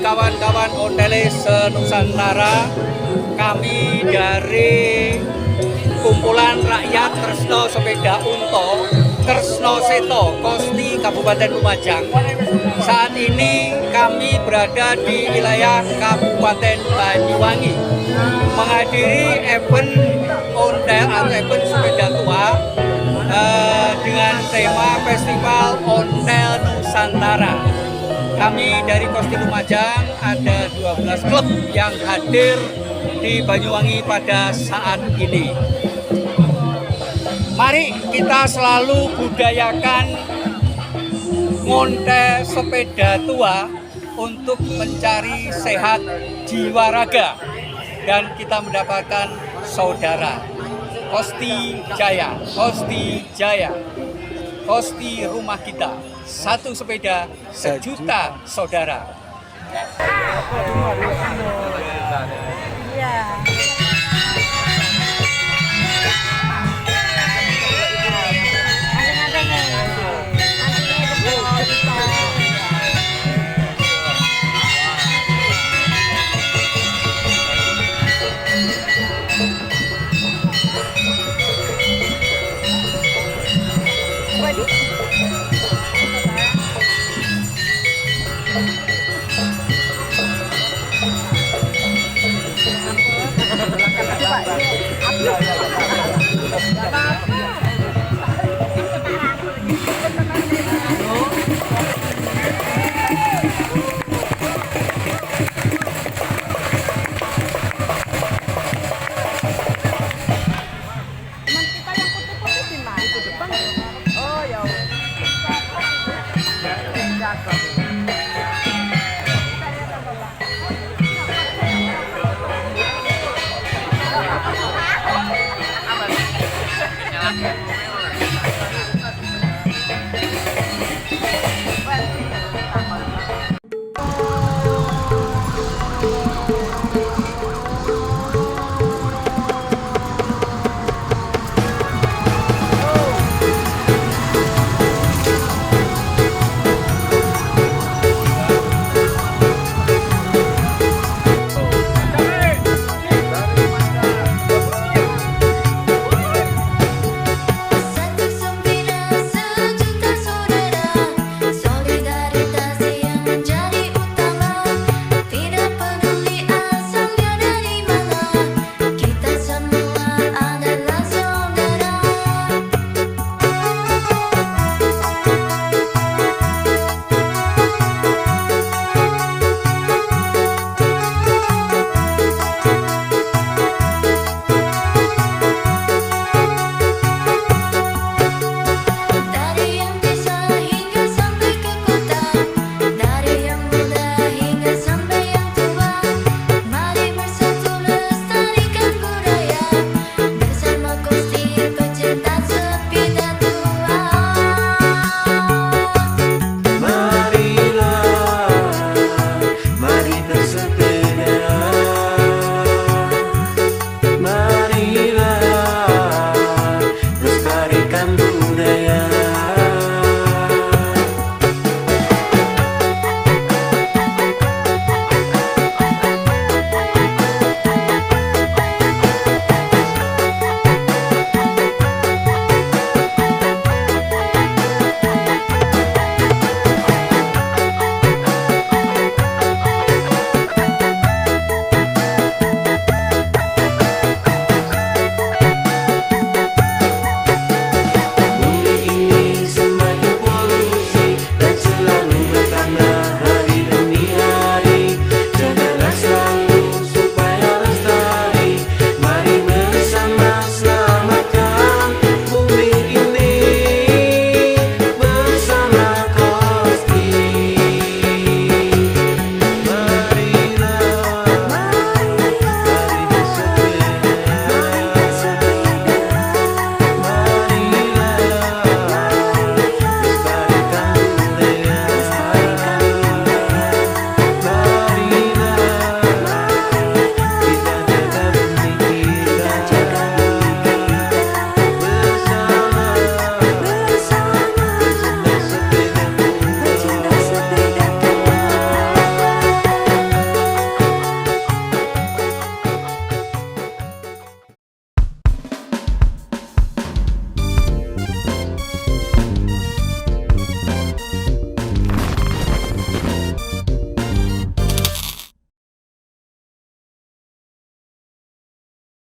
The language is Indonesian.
kawan-kawan Onteles Nusantara, kami dari kumpulan rakyat Tresno Sepeda Unto, Tresno Seto, Kosti, Kabupaten Lumajang. Saat ini kami berada di wilayah Kabupaten Banyuwangi menghadiri event ontel atau event sepeda tua dengan tema Festival Ontel Nusantara. Kami dari Kosti Lumajang ada 12 klub yang hadir di Banyuwangi pada saat ini. Mari kita selalu budayakan ngonte sepeda tua untuk mencari sehat jiwa raga dan kita mendapatkan saudara. Kosti Jaya, Kosti Jaya, Kosti rumah kita, satu sepeda sejuta saudara.